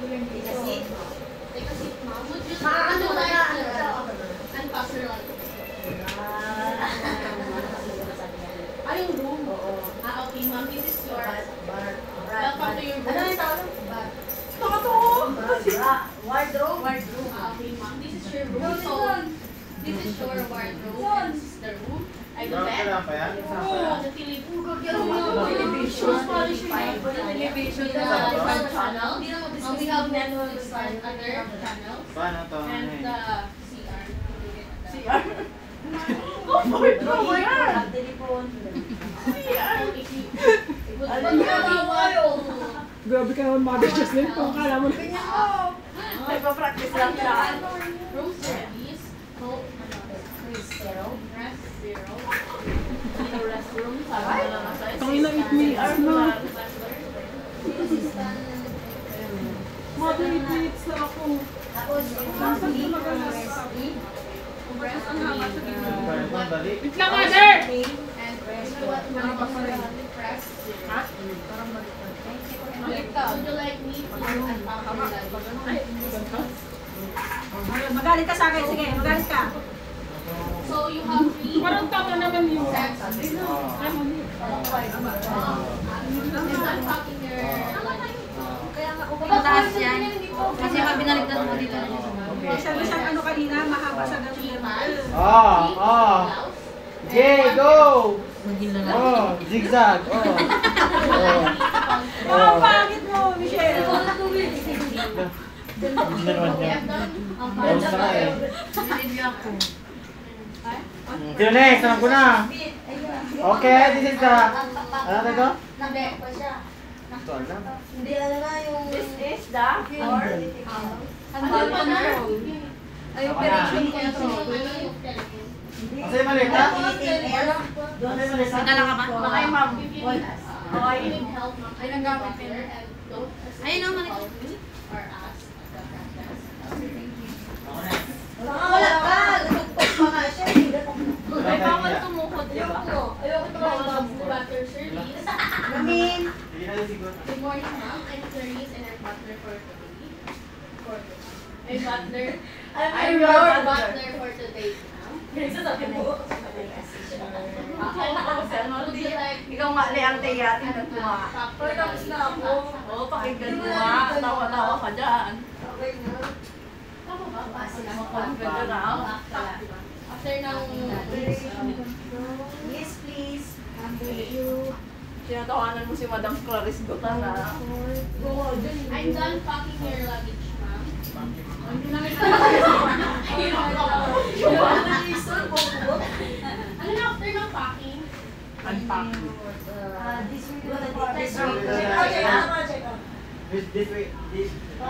Take a seat. Take a seat, ma'am. Would you like to unpack your luggage? Yung room? Okay, ma'am. This is your... Welcome to your room. Ano yung tawag? Wardrobe. Okay, ma'am. This is your room. So, this is your wardrobe. And this is the room. I do that. The television. Television. Different channel. We have Netflix and other channels. And the CR. CR? Grabe ka naman, Mother Jocelyn. Kung akala mo na. Nagpa-practice lang siya. Room service. Restroom. Sabi na lang sa Tangin na 8 minutes na. Mother, 8 minutes na ako. Tapos, Nasaan ka magalas? Rest ang haba sa gilid. Wait lang, Mother! And you know what? Press. Ha? Would you like me to unpack your luggage? magalit ka sa akin. Sige, magalit ka. So you have three. Parang tama naman yung sets. Ay, mami. And unpacking your luggage. Mataas yan. Kasi mabinaligtad mo dito. Sabi siyang ano kanina, mahaba sa gabi. Jay, go! Oh, zigzag. Ang pangit mo, Michelle. Hindi na naman niya. Tapos na eh. Review ako. Sino next? Alam ko na. Okay, this is the... Ano ito? Hindi. Ito, alam. Hindi, ano na yung... This is the... Or... Ano pa na? Ay, operation ko ito. Kasi maliit ha? Nagala ka ba? Bakay, ma'am. Okay. You need help, ma'am. Ay, nanggamit ko. Ayun ang mali. Or ask the front desk. Wala ka! Nagpagpag pa nga siya. Ay, bawal tumukod, di ba? Ayoko tumukod. Butler service. Namin. Good morning, ma'am. I'm Clarice and I'm butler for today. I'm butler. I'm your butler for today, ma'am. Sasabi mo. Would you like... Ikaw nga li ang tiyatin na tuwa. Hoy, tapos na ako. Oo, pakinggan mo nga. Tawa-tawa ka dyan. Okay na. Tama ba? Confident na ako. After ng... Yes, please. Thank you. Sinatawanan mo si Madam Clarice Gutan na. I'm done packing your luggage, ma'am. Ano na after ng packing? Unpack. This week. This way.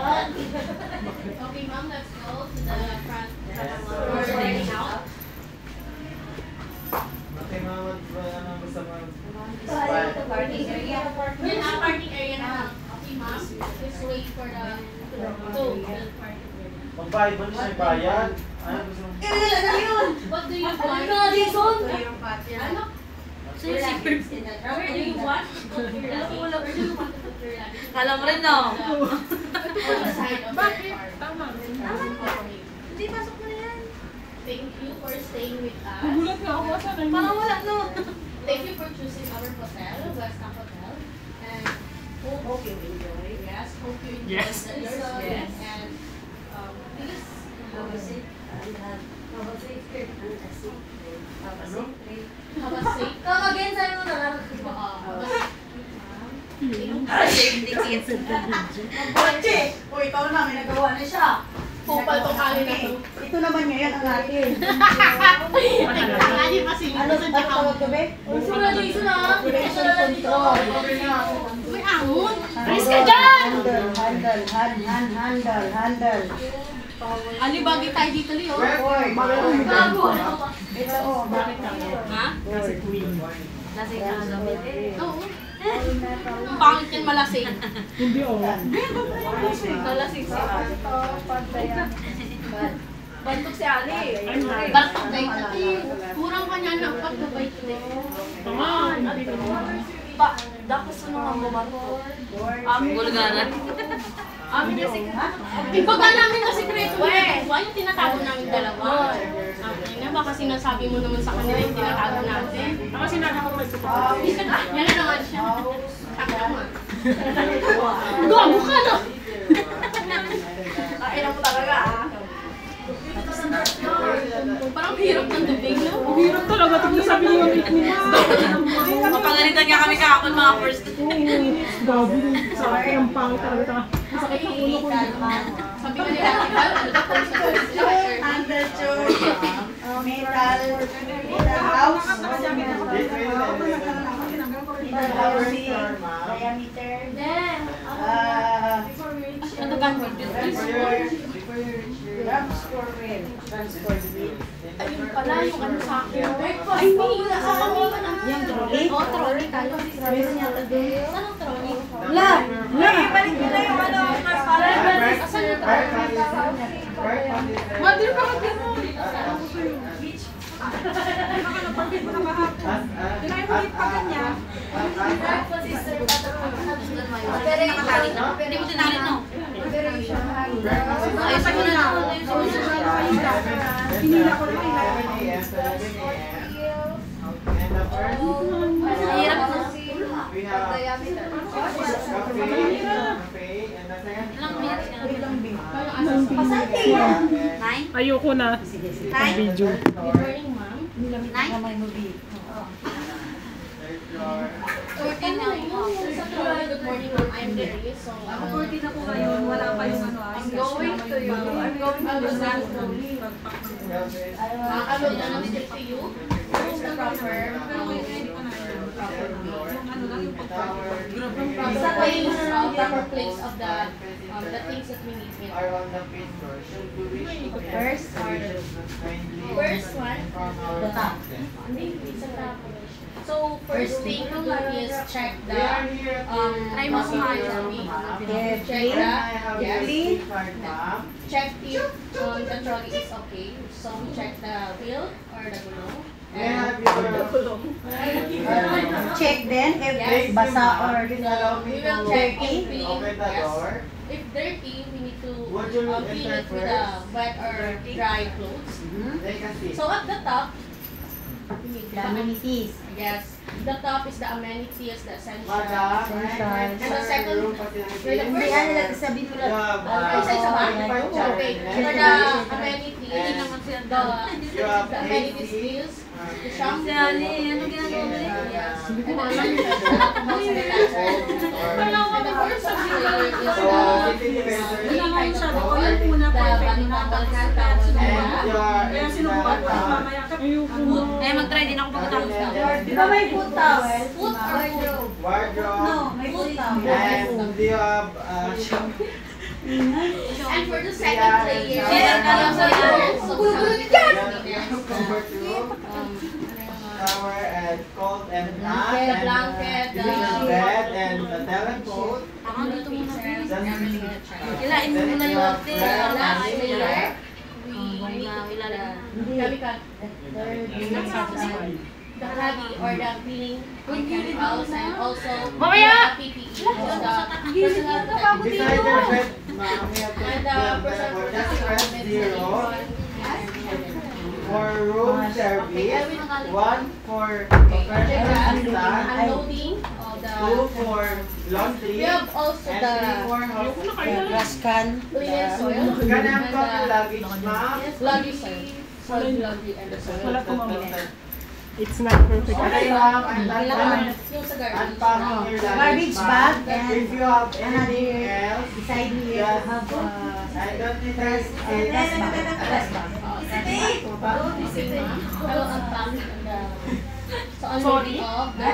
Okay, ma'am, let's go to the front. We're ready out. Okay, ma'am. Ano gusto mo? Parking area. Yan na, parking area na. Okay, ma'am. Just wait for the parking area. Magbayad mo siya bayad. Ano gusto mo? What do you want? Ano? So your secret. Where do you want to put your luggage? Where do you want to put your luggage? Kala mo rin, no? On the side of Bakit? your car. Tama. Hindi, pasok mo na yan. Thank you for staying with us. Nagulat nga ako. Saan na Parang wala, no? Thank you for choosing our hotel, Western Hotel. And hope you enjoy. Yes, hope you enjoy. Yes. The resort. Yes. And please Have a seat. Have a safe trip. Have a safe trip. have a safe. Again, sa'yo mo na lang. Have a safe trip, ma'am. Safety kids at the video. Bache! O, ikaw na, may nagawa na siya. Kupal tong kali na to. Ito naman ngayon ang atin. Kali kasi Ano tawag ka, be? Isolation na. Population control. Uy, angon. Alis ka dyan! Handle. Alibagi tayo dito, Leo. Bago. Ito, oh, bakit ka? Ha? Kasi queen. Lasing ka na gamit. Oo. Ang pangit yan malasing. Hindi oh. Nalasing si Ali. Bantok si Ali. Bartok tayo ito. Kurang kanya na pagkabay ito. Tama. Hindi ka naman. Pa, dapat sunong ang bumato. Bulgaran. Amin na sikreto. Ibaga namin na sikreto nila. Yung tinatago namin dalawa. Okay na, baka sinasabi mo naman sa kanila yung tinatago natin. Ako sinabi ko magsuko. Yan na naman siya. Sakta mo. Gago ka no? Kailan mo talaga Parang hirap ng tubig, no? Ang hirap talaga. Tignan sabi niyo yung ni Ma. Mapagalitan nga kami kahapon mga first. Gabi. Sa akin ang pangit talaga. Masakit ang ulo ko. Sabi ka nila, ano ba po sa Underchurch. Metal house. Diameter. Ano ba po? Ayun pala, yung ano sa akin. Ay, wala sa kami. Yung trolley? Oo, trolley tayo. Meron yata doon. Saan ang trolley? La! Balik mo na yung ano. Asan yung trolley? Madil ka magyan mo. Kinain mo yung pagyan niya. Hindi mo tinali, no? Ayos mo na. Pinila ko na Hirap na. We have Nine? Ayoko na. Nine? Video. Good morning, ma'am. Nine? Good morning, ma'am. I'm Darius. So, Ako 14 na po ngayon. Wala pa yung ano. I'm going to you. I'm going to the classroom. Upload na namin to you. Where's the proper proper place of the things that we need here. First First one, the top. so first thing to do is check the Try mo sumayo. check the Clean. check if the trolley is okay. So we check the wheel or the gulong. Check then if Yes. basa or We will check if clean. Open the Yes. door. If dirty, we need to Would you clean it with the wet or dry clothes. They can see. So at the top, we need the amenities. yes, the top is the amenities, the essentials. Madam, And the second- Hindi yan nila sabihin mo lang. Ay, isa ba? Okay. For the amenities, the amenities is the shampoo. Ano ginagawa mo rin? Yes. And the and the first auxiliary is the Kaya sinubukan ko na mamaya. Ayoko na. mag-try din ako pagkatapos na. Di ba may foot towel? Foot or Wardrobe. may foot towel. And do you have and for the second layer, shower and cold and hot the and blanket, this is the bed and the telephone. Ako dito muna. Then Kilain mo muna yung ate. last layer, the hobby or the cleaning chemicals and also Mamaya! the PPE, so the personal protective beside your bed, ma'am, we have and the the personal protective protective rest equipment zero. and For room service, one for check professional the assistant, unloading of two the for laundry, we have also and three the for housekeeping. Trash can. cleaner soil Can I and have the luggage, ma'am? laundry soil, solid laundry and the soil. Wala ko mamaya. It's not perfect. Can I have and Yung sa garbage. unpacking your Garbage luggage, bag ma'am? and If you have anything else, Beside here, Yes. have I don't need trash trash bag. Trash bag. I will unpack the so unloading of the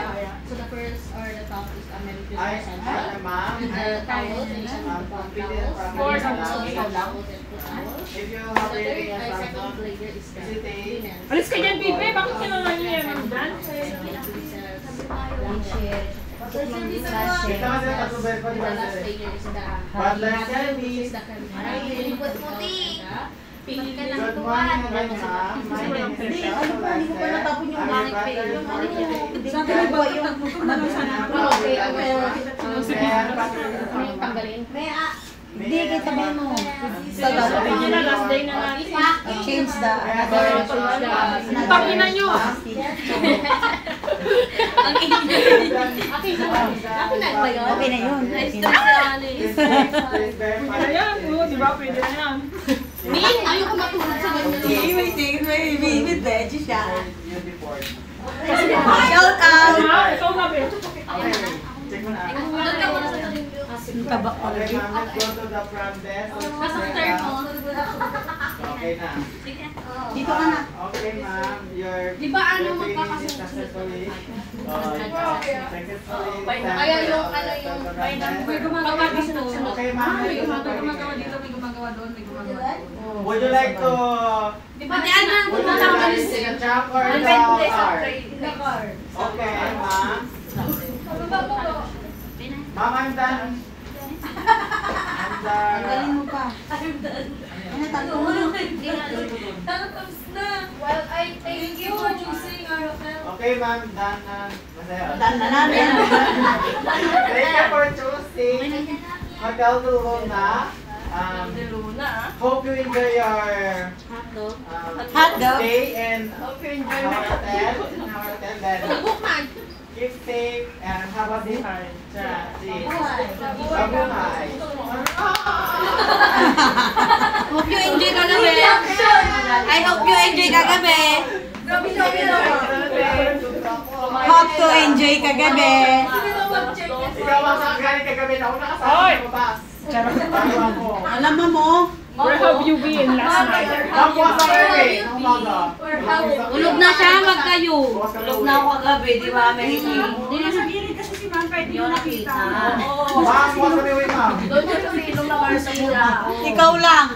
so the first or the top is amenities I essential. ma'am, And the towels and some towels. Also some towels and two towels. if you So have the anything third else, second ma'am, layer is the linen. Alis ka dyan, Bibe. Bakit ka naman yan nandyan? Laundry. Trash ito can. kasi nakasubay pa The diba last sir? layer is the Butler which is service. the Good morning again, ma'am. My name is Hindi, Michelle ano pa, hindi ko pa natapon yung I'm gamit your pa eh. butler for today. Sabi ni ba yung Okay, I will May unpack your tanggalin. Hindi, kita ba mo? Sabi niyo na, last day na natin. Change the another. Tangina nyo. Okay na yun. Ayan, di ba? Pwede na yan. Min, ayoko matulog sa ganyan. Shout out! Ikaw nga, Beth. Okay. Check mo na. Doon ka muna sa taling view. Tabak ko. Okay, ma'am, let's go to the front desk. Nasa turn mo. Okay na. Dito ka na. Okay, ma'am. Your Di ba ano, your training is magkakasunod-sunod? successfully. Successfully. Kaya yung ano yung magkakasunod-sunod. Okay, ma'am. May gumagawa dito, may gumagawa doon, may gumagawa doon. Would you like to Di ba? Di ano? would you like the jump or the car? The car. Okay, ma'am. Ma'am, I'm done. I'm Ang galing done. mo pa. Ano, tanto mo? Tapos na. Well, I thank Thank you you. for choosing our hotel. Okay, ma'am, done na. Masaya. Daan na namin. Thank you for choosing Hotel del Luna. Luna. Hope you enjoy your Hotdog. stay in Hope you enjoy our my hotel. In our hotel, then Nag-book na. keep safe and have a good time. Mabuhay. Hope you enjoy kagabi. I hope you enjoy kagabi. Grabe na Hope to enjoy kagabi. Ikaw ang galing kagabi na ako nakasama Hoy! sa mabas. Bago ako. Alam mo. Where have you been last night? Ako sa gabi, ng umaga. Ulog na siya, wag kayo. Ulog na ako. kagabi, di ba? Hindi na sa gilid kasi si Ma'am Fred, hindi mo nakita. Ma'am, huwag kami with ma'am. Doon yung sa silong na Bartos siya. Ikaw lang.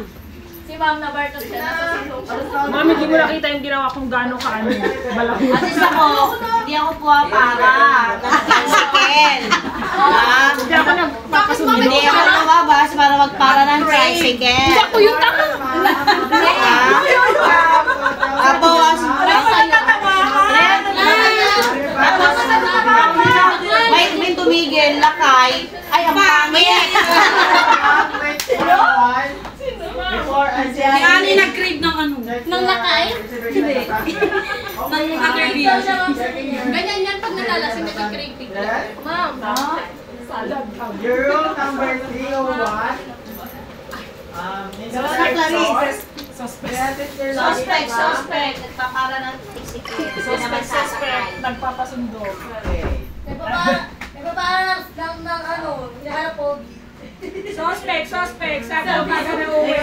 Si Ma'am na Bartos siya. Nasa silong siya. Mami, hindi mo nakita yung ginawa kong gano'ng kaano. Balahura. At least ako, hindi ako puwapara. Tricycle. Hindi ako nagpapasundo. Hindi ako lumabas para magpara ng tricycle. Hindi ako yung tanga. Tapos, may tumigil, lakay. Ay, ang pangit. Before I say Ano yung nag-crave ng ano? Nang lakay? Hindi. Interview. Ganyan yan pag nalalasing nag-crave bigla. Ma'am. Your rule number 301. In the next Suspect. Nagpapara ng tricycle. Suspect. Nagpapasundo. Okay. May paparas ng ano, hinahanap po. Suspect. Sabi ko pa na uwi.